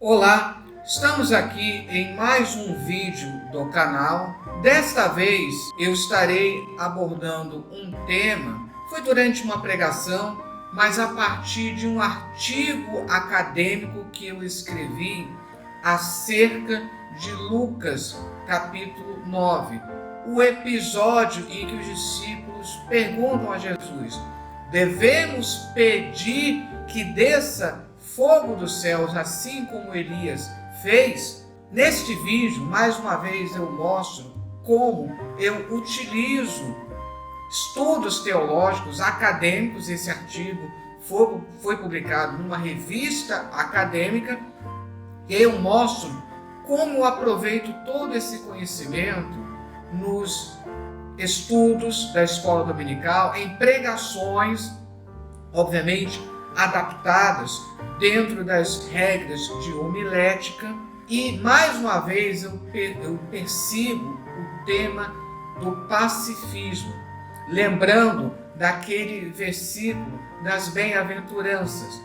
Olá, estamos aqui em mais um vídeo do canal. Desta vez eu estarei abordando um tema, foi durante uma pregação, mas a partir de um artigo acadêmico que eu escrevi acerca de Lucas, capítulo 9, o episódio em que os discípulos perguntam a Jesus: devemos pedir que desça fogo dos céus, assim como Elias fez? Neste vídeo, mais uma vez, eu mostro como eu utilizo estudos teológicos acadêmicos. Esse artigo foi publicado numa revista acadêmica e eu mostro como eu aproveito todo esse conhecimento nos estudos da escola dominical, em pregações, obviamente adaptadas dentro das regras de homilética. E mais uma vez eu persigo o tema do pacifismo, lembrando daquele versículo das bem-aventuranças: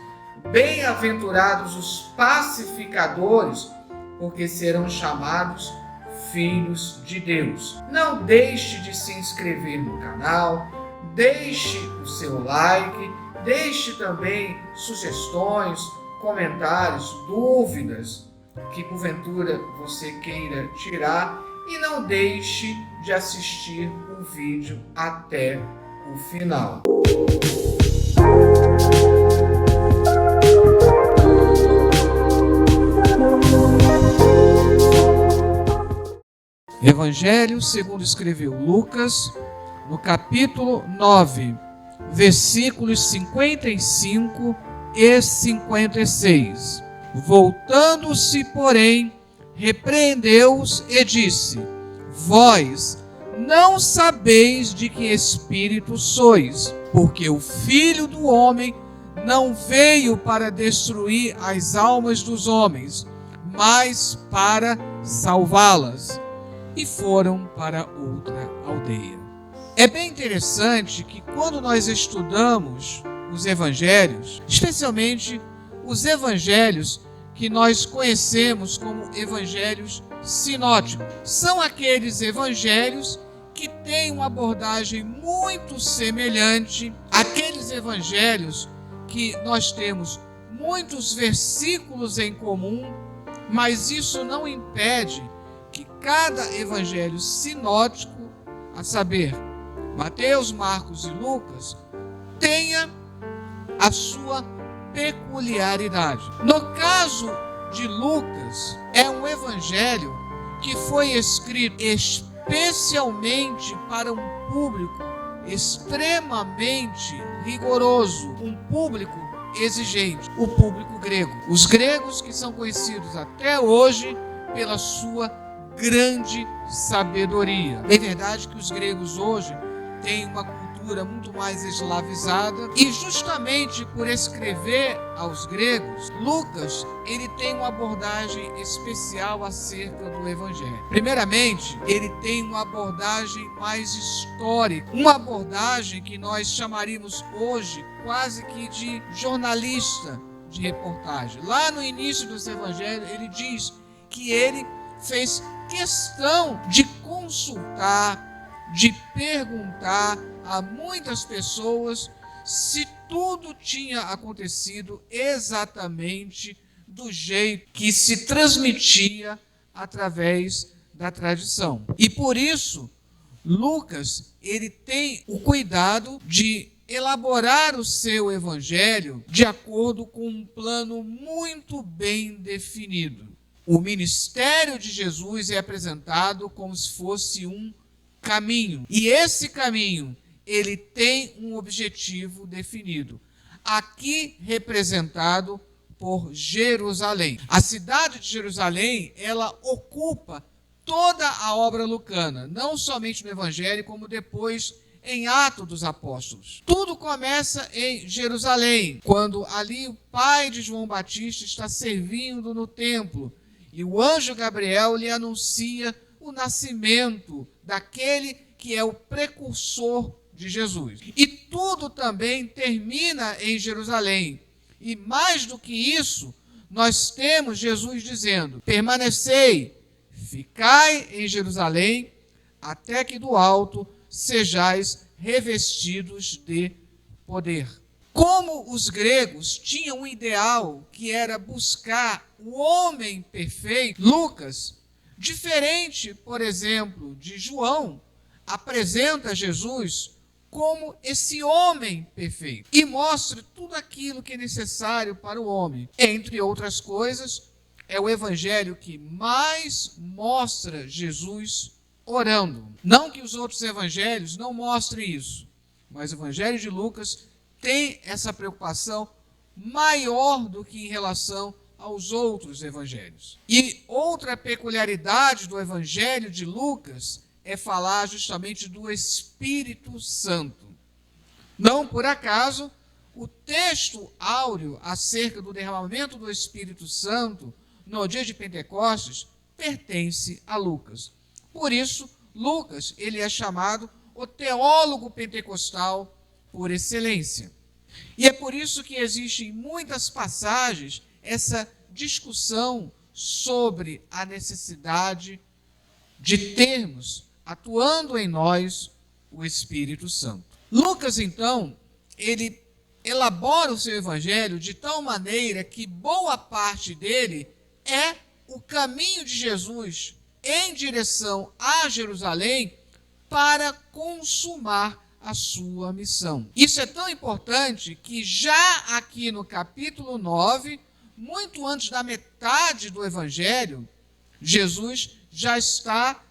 bem-aventurados os pacificadores, porque serão chamados filhos de Deus. Não deixe de se inscrever no canal, deixe o seu like, deixe também sugestões, comentários, dúvidas que porventura você queira tirar, e não deixe de assistir o vídeo até o final. Evangelho segundo escreveu Lucas, no capítulo 9, versículos 55 e 56. Voltando-se, porém, repreendeu-os e disse: vós não sabeis de que espírito sois, porque o Filho do Homem não veio para destruir as almas dos homens, mas para salvá-las. E foram para outra aldeia. É bem interessante que quando nós estudamos os evangelhos, especialmente os evangelhos que nós conhecemos como evangelhos sinóticos, são aqueles evangelhos que têm uma abordagem muito semelhante àqueles evangelhos que nós temos muitos versículos em comum, mas isso não impede que cada evangelho sinótico, a saber, Mateus, Marcos e Lucas, tenha a sua peculiaridade. No caso de Lucas, é um evangelho que foi escrito especialmente para um público extremamente rigoroso, um público exigente, o público grego. Os gregos, que são conhecidos até hoje pela sua grande sabedoria. É verdade que os gregos hoje têm uma cultura muito mais eslavizada, e justamente por escrever aos gregos, Lucas ele tem uma abordagem especial acerca do evangelho. Primeiramente, ele tem uma abordagem mais histórica, uma abordagem que nós chamaríamos hoje quase que de jornalista de reportagem. Lá no início dos evangelhos, ele diz que ele fez questão de consultar, de perguntar a muitas pessoas se tudo tinha acontecido exatamente do jeito que se transmitia através da tradição. E por isso, Lucas, ele tem o cuidado de elaborar o seu evangelho de acordo com um plano muito bem definido. O ministério de Jesus é apresentado como se fosse um caminho. E esse caminho, ele tem um objetivo definido. Aqui representado por Jerusalém. A cidade de Jerusalém, ela ocupa toda a obra lucana, não somente no Evangelho, como depois em Atos dos Apóstolos. Tudo começa em Jerusalém, quando ali o pai de João Batista está servindo no templo, e o anjo Gabriel lhe anuncia o nascimento daquele que é o precursor de Jesus. E tudo também termina em Jerusalém. E mais do que isso, nós temos Jesus dizendo: permanecei, ficai em Jerusalém, até que do alto sejais revestidos de poder. Como os gregos tinham um ideal que era buscar o homem perfeito, Lucas, diferente, por exemplo, de João, apresenta Jesus como esse homem perfeito e mostra tudo aquilo que é necessário para o homem. Entre outras coisas, é o evangelho que mais mostra Jesus orando. Não que os outros evangelhos não mostrem isso, mas o evangelho de Lucas tem essa preocupação maior do que em relação aos outros evangelhos. E outra peculiaridade do evangelho de Lucas é falar justamente do Espírito Santo. Não por acaso, o texto áureo acerca do derramamento do Espírito Santo no dia de Pentecostes pertence a Lucas. Por isso, Lucas, ele é chamado o teólogo pentecostal por excelência. E é por isso que existe em muitas passagens essa discussão sobre a necessidade de termos, atuando em nós, o Espírito Santo. Lucas, então, ele elabora o seu evangelho de tal maneira que boa parte dele é o caminho de Jesus em direção a Jerusalém para consumar a sua missão. Isso é tão importante que já aqui no capítulo 9, muito antes da metade do evangelho, Jesus já está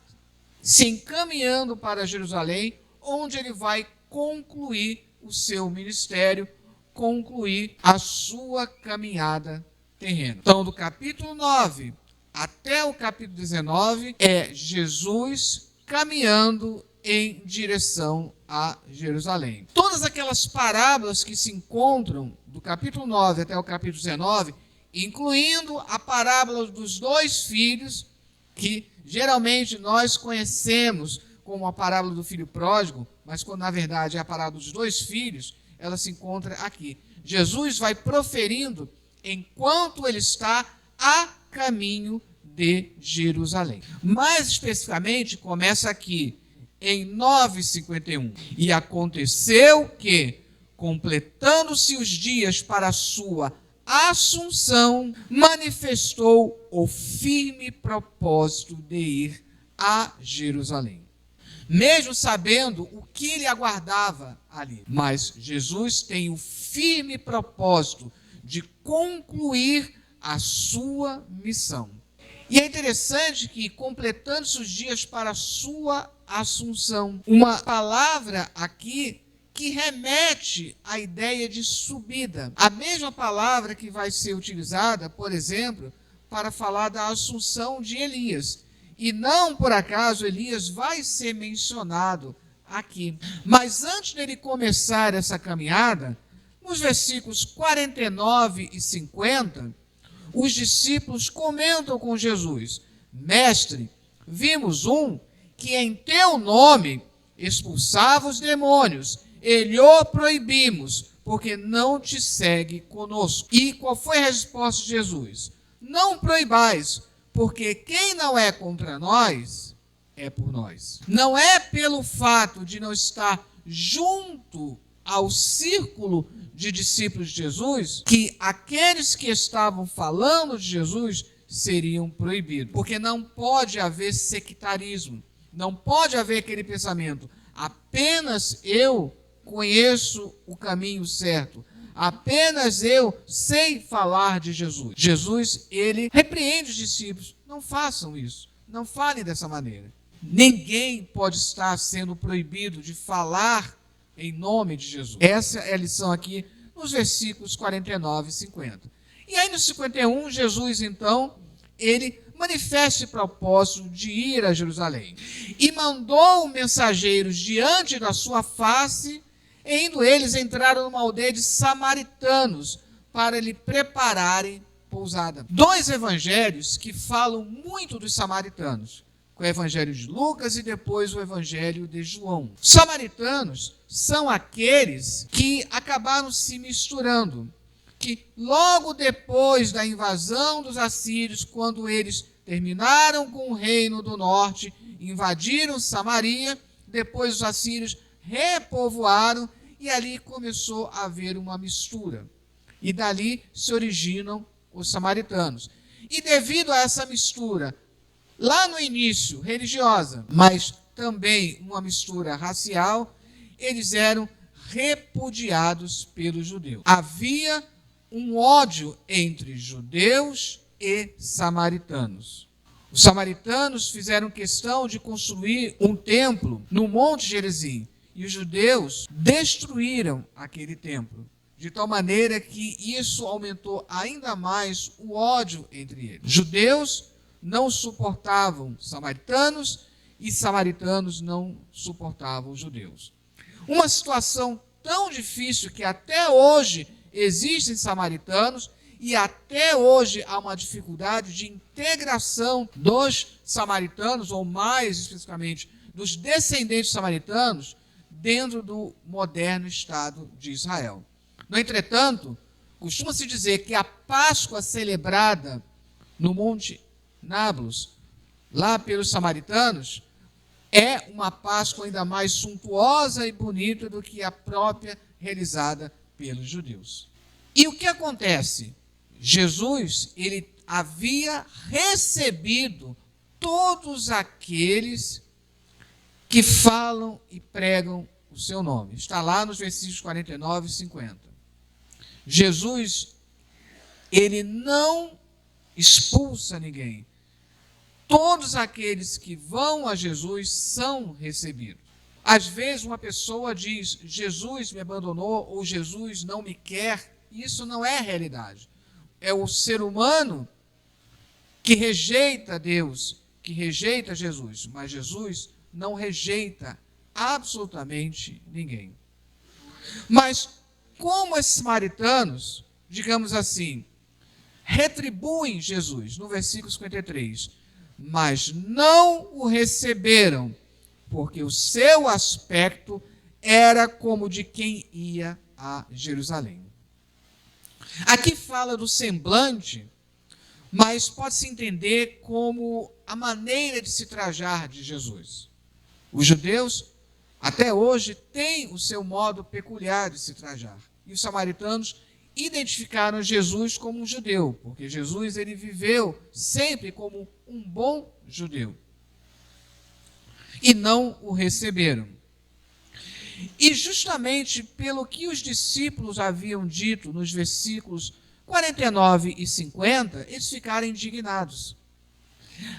se encaminhando para Jerusalém, onde ele vai concluir o seu ministério, concluir a sua caminhada terrena. Então, do capítulo 9 até o capítulo 19, é Jesus caminhando em direção a Jerusalém. Todas aquelas parábolas que se encontram do capítulo 9 até o capítulo 19, incluindo a parábola dos 2 filhos, que geralmente nós conhecemos como a parábola do filho pródigo, mas quando na verdade é a parábola dos 2 filhos, ela se encontra aqui. Jesus vai proferindo enquanto ele está a caminho de Jerusalém. Mais especificamente, começa aqui em 9:51. E aconteceu que, completando-se os dias para a sua assunção, manifestou o firme propósito de ir a Jerusalém, mesmo sabendo o que lhe aguardava ali. Mas Jesus tem o firme propósito de concluir a sua missão. E é interessante que, completando-se os dias para a sua assunção, uma palavra aqui que remete à ideia de subida. A mesma palavra que vai ser utilizada, por exemplo, para falar da assunção de Elias. E não por acaso Elias vai ser mencionado aqui. Mas antes dele começar essa caminhada, nos versículos 49 e 50, os discípulos comentam com Jesus: Mestre, vimos um que em teu nome expulsava os demônios, e lhe o proibimos, porque não te segue conosco. E qual foi a resposta de Jesus? Não proibais, porque quem não é contra nós, é por nós. Não é pelo fato de não estar junto ao círculo de discípulos de Jesus que aqueles que estavam falando de Jesus seriam proibidos. Porque não pode haver sectarismo, não pode haver aquele pensamento: apenas eu conheço o caminho certo, apenas eu sei falar de Jesus. Jesus, ele repreende os discípulos: não façam isso, não falem dessa maneira. Ninguém pode estar sendo proibido de falar em nome de Jesus. Essa é a lição aqui nos versículos 49 e 50. E aí no 51, Jesus então, ele manifesta o propósito de ir a Jerusalém. E mandou mensageiros diante da sua face, e indo eles entraram numa aldeia de samaritanos para lhe prepararem pousada. 2 evangelhos que falam muito dos samaritanos: o evangelho de Lucas e depois o evangelho de João. Os samaritanos são aqueles que acabaram se misturando. que logo depois da invasão dos assírios, quando eles terminaram com o reino do norte, invadiram Samaria, depois os assírios repovoaram e ali começou a haver uma mistura. E dali se originam os samaritanos. E devido a essa mistura, lá no início religiosa, mas também uma mistura racial, eles eram repudiados pelos judeus. Havia um ódio entre judeus e samaritanos. Os samaritanos fizeram questão de construir um templo no Monte Gerizim, e os judeus destruíram aquele templo, de tal maneira que isso aumentou ainda mais o ódio entre eles. Judeus não suportavam samaritanos e samaritanos não suportavam judeus. Uma situação tão difícil que até hoje existem samaritanos e até hoje há uma dificuldade de integração dos samaritanos, ou mais especificamente dos descendentes samaritanos, dentro do moderno Estado de Israel. No entretanto, costuma-se dizer que a Páscoa celebrada no Monte Nablus, lá pelos samaritanos, é uma Páscoa ainda mais suntuosa e bonita do que a própria realizada pelos judeus. E o que acontece? Jesus, ele havia recebido todos aqueles que falam e pregam o seu nome. Está lá nos versículos 49 e 50. Jesus, ele não expulsa ninguém. Todos aqueles que vão a Jesus são recebidos. Às vezes uma pessoa diz, Jesus me abandonou, ou Jesus não me quer. Isso não é realidade. É o ser humano que rejeita Deus, que rejeita Jesus, mas Jesus não rejeita absolutamente ninguém. Mas como esses samaritanos, digamos assim, retribuem Jesus, no versículo 53, mas não o receberam, porque o seu aspecto era como de quem ia a Jerusalém. Aqui fala do semblante, mas pode-se entender como a maneira de se trajar de Jesus. Os judeus, até hoje, têm o seu modo peculiar de se trajar. E os samaritanos identificaram Jesus como um judeu, porque Jesus ele viveu sempre como um bom judeu. E não o receberam. E justamente pelo que os discípulos haviam dito nos versículos 49 e 50, eles ficaram indignados.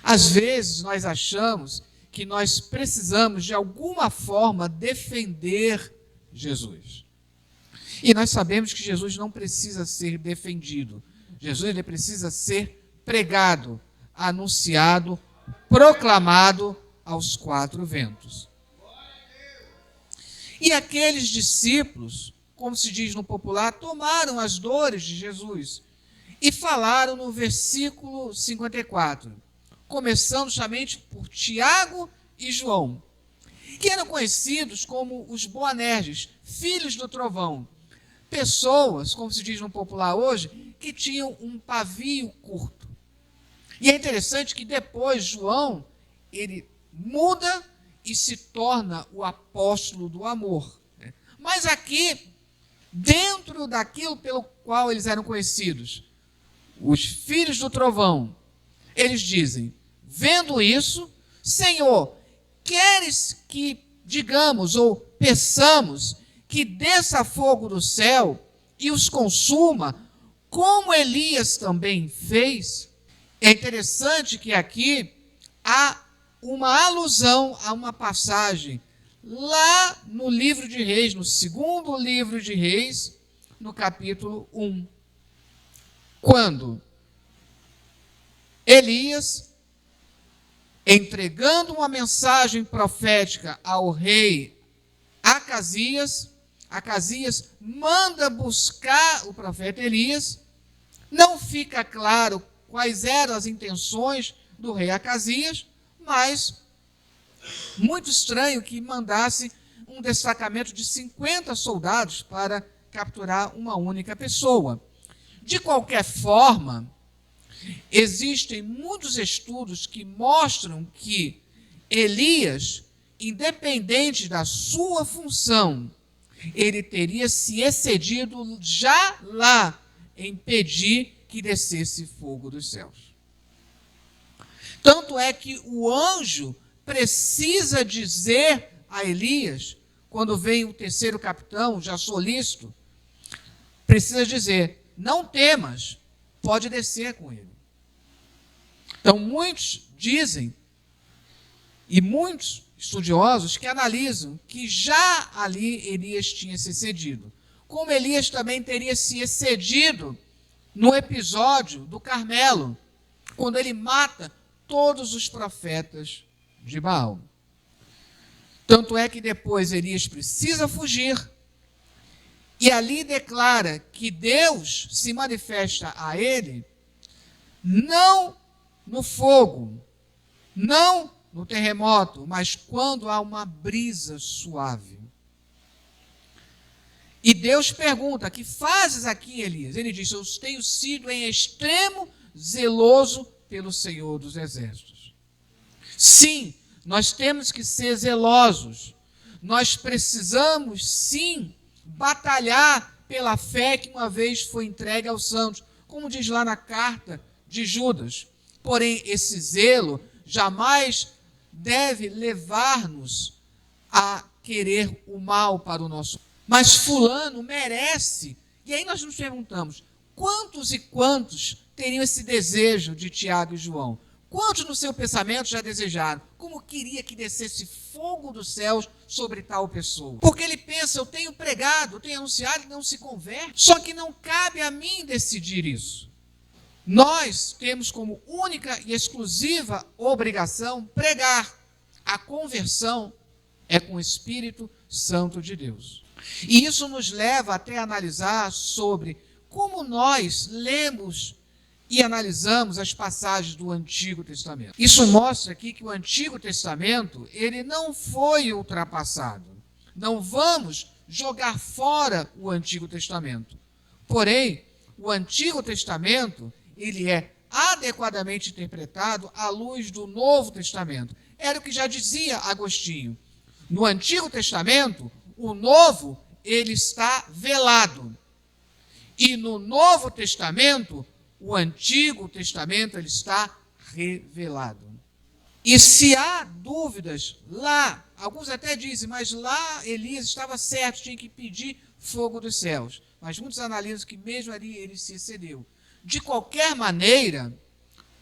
Às vezes nós achamos que nós precisamos de alguma forma defender Jesus. E nós sabemos que Jesus não precisa ser defendido. Jesus ele precisa ser pregado, anunciado, proclamado aos quatro ventos. E aqueles discípulos, como se diz no popular, tomaram as dores de Jesus e falaram no versículo 54, começando somente por Tiago e João, que eram conhecidos como os Boanerges, filhos do trovão. Pessoas, como se diz no popular hoje, que tinham um pavio curto. E é interessante que depois João, ele muda e se torna o apóstolo do amor. Mas aqui, dentro daquilo pelo qual eles eram conhecidos, os filhos do trovão, eles dizem, vendo isso, Senhor, queres que digamos ou peçamos que desça fogo do céu e os consuma, como Elias também fez? É interessante que aqui há uma alusão a uma passagem lá no livro de Reis, no segundo livro de Reis, no capítulo 1. Quando Elias, entregando uma mensagem profética ao rei Acasias, Acasias manda buscar o profeta Elias. Não fica claro quais eram as intenções do rei Acasias, mas muito estranho que mandasse um destacamento de 50 soldados para capturar uma única pessoa. De qualquer forma, existem muitos estudos que mostram que Elias, independente da sua função, ele teria se excedido já lá em pedir que descesse fogo dos céus. Tanto é que o anjo precisa dizer a Elias, quando vem o terceiro capitão, já solícito, precisa dizer: não temas, pode descer com ele. Então, muitos dizem, e muitos estudiosos que analisam que já ali Elias tinha se excedido. Como Elias também teria se excedido no episódio do Carmelo, quando ele mata todos os profetas de Baal. Tanto é que depois Elias precisa fugir, e ali declara que Deus se manifesta a ele, não no fogo, não no terremoto, mas quando há uma brisa suave. E Deus pergunta: que fazes aqui, Elias? Ele diz: eu tenho sido em extremo zeloso pelo Senhor dos Exércitos. Sim, nós temos que ser zelosos. Nós precisamos, sim, batalhar pela fé que uma vez foi entregue aos santos, como diz lá na carta de Judas. Porém, esse zelo jamais deve levar-nos a querer o mal para o nosso. Mas fulano merece. E aí nós nos perguntamos: quantos e quantos teriam esse desejo de Tiago e João? Quantos no seu pensamento já desejaram? Como queria que descesse fogo dos céus sobre tal pessoa? Porque ele pensa: eu tenho pregado, eu tenho anunciado, e não se converte. Só que não cabe a mim decidir isso. Nós temos como única e exclusiva obrigação pregar. A conversão é com o Espírito Santo de Deus. E isso nos leva até a analisar sobre como nós lemos e analisamos as passagens do Antigo Testamento. Isso mostra aqui que o Antigo Testamento, ele não foi ultrapassado. Não vamos jogar fora o Antigo Testamento. Porém, o Antigo Testamento, ele é adequadamente interpretado à luz do Novo Testamento. Era o que já dizia Agostinho. No Antigo Testamento, o Novo, ele está velado. E no Novo Testamento, o Antigo Testamento, ele está revelado. E se há dúvidas lá, alguns até dizem, mas lá Elias estava certo, tinha que pedir fogo dos céus. Mas muitos analisam que mesmo ali ele se excedeu. De qualquer maneira,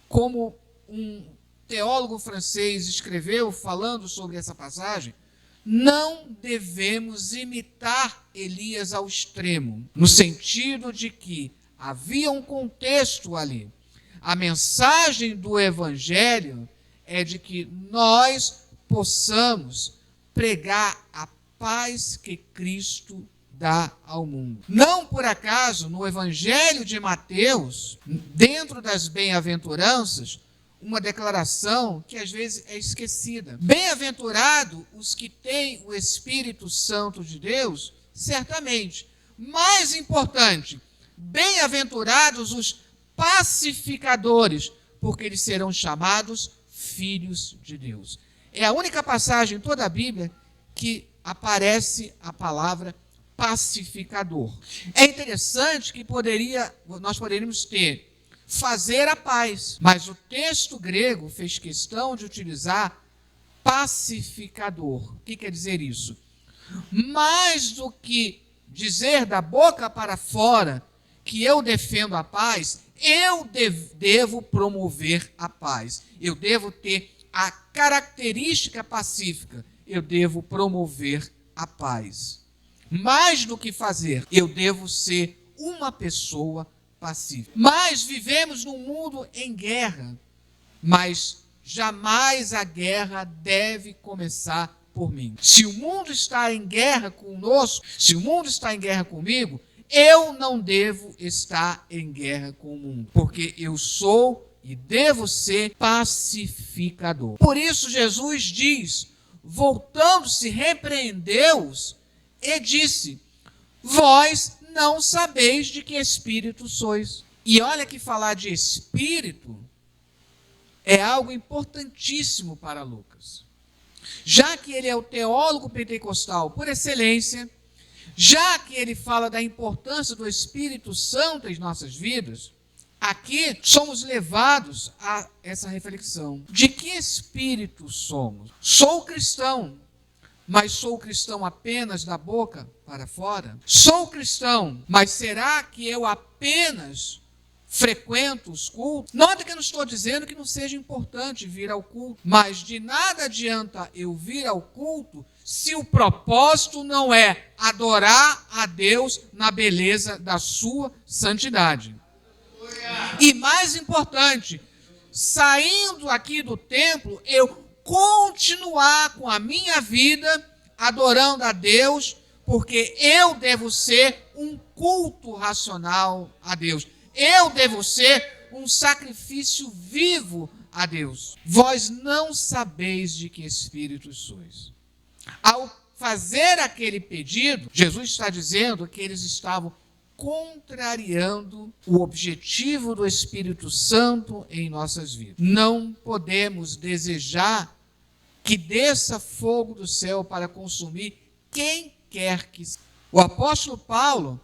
como um teólogo francês escreveu falando sobre essa passagem, não devemos imitar Elias ao extremo, no sentido de que havia um contexto ali. A mensagem do Evangelho é de que nós possamos pregar a paz que Cristo dá ao mundo. Não por acaso, no Evangelho de Mateus, dentro das bem-aventuranças, uma declaração que às vezes é esquecida. Bem-aventurado os que têm o Espírito Santo de Deus, certamente. Mais importante, bem-aventurados os pacificadores, porque eles serão chamados filhos de Deus. É a única passagem em toda a Bíblia que aparece a palavra pacificador. É interessante que nós poderíamos ter fazer a paz, mas o texto grego fez questão de utilizar pacificador. O que quer dizer isso? Mais do que dizer da boca para fora que eu defendo a paz, eu devo promover a paz. Eu devo ter a característica pacífica. Eu devo promover a paz. Mais do que fazer, eu devo ser uma pessoa pacífica. Mas vivemos num mundo em guerra, mas jamais a guerra deve começar por mim. Se o mundo está em guerra conosco, se o mundo está em guerra comigo, eu não devo estar em guerra com o mundo, porque eu sou e devo ser pacificador. Por isso Jesus diz, voltando-se, repreendeu-os e disse: vós não sabeis de que espírito sois. E olha que falar de espírito é algo importantíssimo para Lucas. Já que ele é o teólogo pentecostal por excelência, já que ele fala da importância do Espírito Santo em nossas vidas, aqui somos levados a essa reflexão. De que espírito somos? Sou cristão, mas sou cristão apenas da boca para fora? Sou cristão, mas será que eu apenas frequento os cultos? Nota que eu não estou dizendo que não seja importante vir ao culto, mas de nada adianta eu vir ao culto se o propósito não é adorar a Deus na beleza da sua santidade. E mais importante, saindo aqui do templo, eu continuar com a minha vida adorando a Deus, porque eu devo ser um culto racional a Deus. Eu devo ser um sacrifício vivo a Deus. Vós não sabeis de que espírito sois. Ao fazer aquele pedido, Jesus está dizendo que eles estavam contrariando o objetivo do Espírito Santo em nossas vidas. Não podemos desejar que desça fogo do céu para consumir quem quer que seja. O apóstolo Paulo,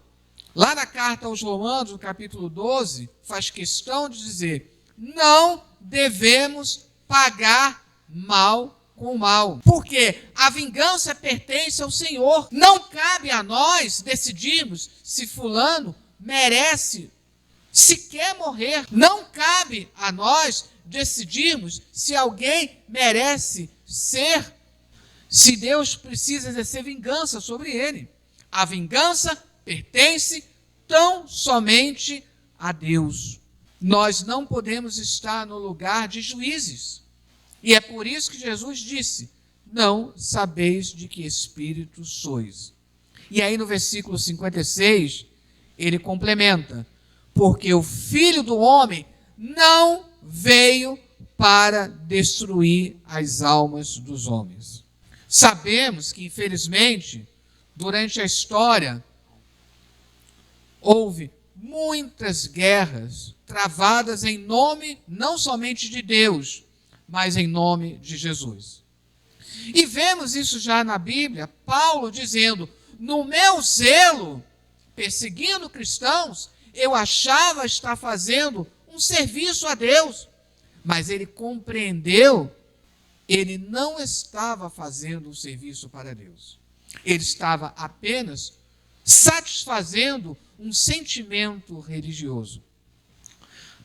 lá na carta aos Romanos, no capítulo 12, faz questão de dizer: não devemos pagar mal com mal, porque a vingança pertence ao Senhor. Não cabe a nós decidirmos se fulano merece sequer morrer. Não cabe a nós decidirmos se alguém merece se Deus precisa exercer vingança sobre ele. A vingança pertence tão somente a Deus. Nós não podemos estar no lugar de juízes. E é por isso que Jesus disse: não sabeis de que espírito sois. E aí no versículo 56, ele complementa: porque o Filho do Homem não veio para destruir as almas dos homens. Sabemos que, infelizmente, durante a história, houve muitas guerras travadas em nome não somente de Deus, mas em nome de Jesus. E vemos isso já na Bíblia, Paulo dizendo: no meu zelo, perseguindo cristãos, eu achava estar fazendo um serviço a Deus, mas ele compreendeu, ele não estava fazendo um serviço para Deus. Ele estava apenas satisfazendo um sentimento religioso.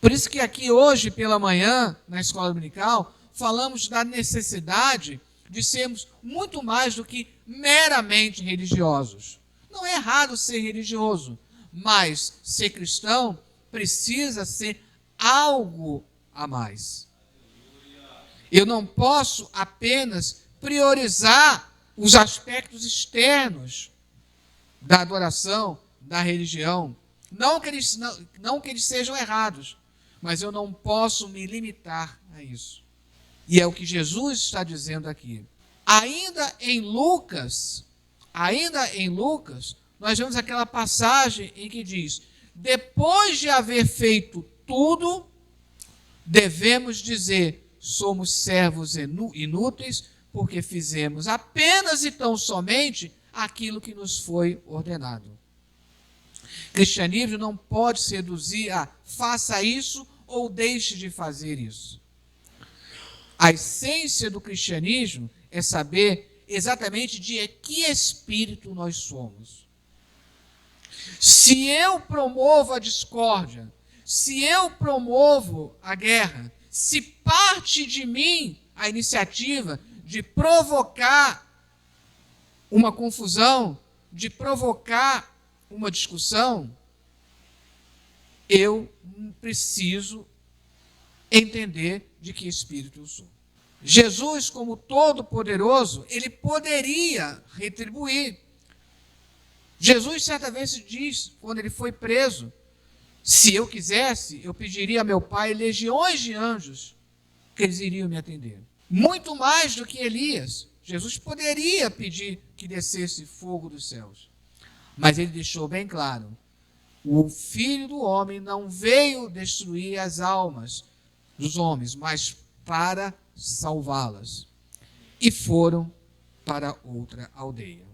Por isso que aqui hoje pela manhã, na escola dominical, falamos da necessidade de sermos muito mais do que meramente religiosos. Não é errado ser religioso, mas ser cristão precisa ser algo a mais. Eu não posso apenas priorizar os aspectos externos da adoração, da religião. Não que eles sejam errados, mas eu não posso me limitar a isso. E é o que Jesus está dizendo aqui. Ainda em Lucas, nós vemos aquela passagem em que diz: depois de haver feito tudo, devemos dizer: somos servos inúteis, porque fizemos apenas e tão somente aquilo que nos foi ordenado. Cristianismo não pode se reduzir a faça isso ou deixe de fazer isso. A essência do cristianismo é saber exatamente de que espírito nós somos. Se eu promovo a discórdia, se eu promovo a guerra, se parte de mim a iniciativa de provocar uma confusão, de provocar uma discussão, eu preciso entender de que espírito eu sou. Jesus, como todo-poderoso, ele poderia retribuir. Jesus certa vez diz, quando ele foi preso: se eu quisesse, eu pediria a meu Pai legiões de anjos, que eles iriam me atender. Muito mais do que Elias. Jesus poderia pedir que descesse fogo dos céus. Mas ele deixou bem claro: o Filho do Homem não veio destruir as almas dos homens, mas para salvá-las. E foram para outra aldeia.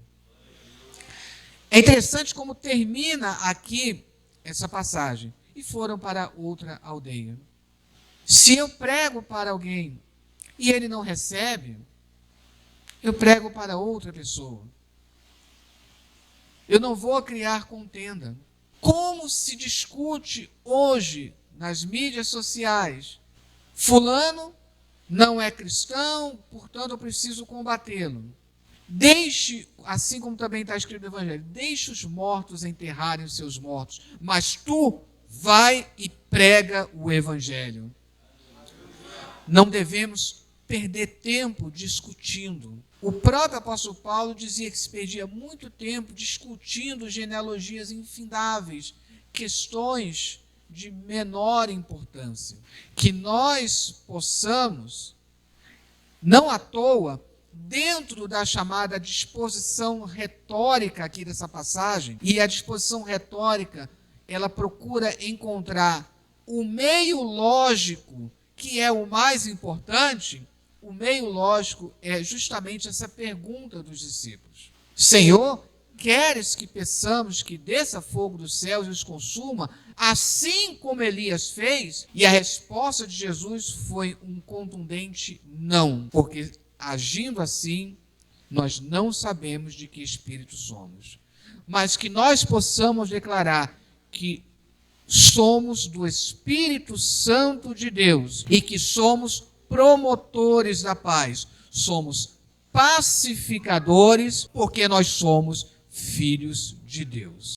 É interessante como termina aqui essa passagem. E foram para outra aldeia. Se eu prego para alguém e ele não recebe, eu prego para outra pessoa. Eu não vou criar contenda. Como se discute hoje nas mídias sociais? Fulano não é cristão, portanto eu preciso combatê-lo. Deixe, assim como também está escrito no Evangelho, deixe os mortos enterrarem os seus mortos, mas tu vai e prega o Evangelho. Não devemos perder tempo discutindo. O próprio apóstolo Paulo dizia que se perdia muito tempo discutindo genealogias infindáveis, questões de menor importância. Que nós possamos, não à toa, dentro da chamada disposição retórica aqui dessa passagem, e a disposição retórica, ela procura encontrar o meio lógico, que é o mais importante. O meio lógico é justamente essa pergunta dos discípulos: Senhor, queres que peçamos que desça fogo dos céus e os consuma, assim como Elias fez? E a resposta de Jesus foi um contundente não, porque agindo assim, nós não sabemos de que espírito somos. Mas que nós possamos declarar que somos do Espírito Santo de Deus e que somos promotores da paz. Somos pacificadores porque nós somos filhos de Deus.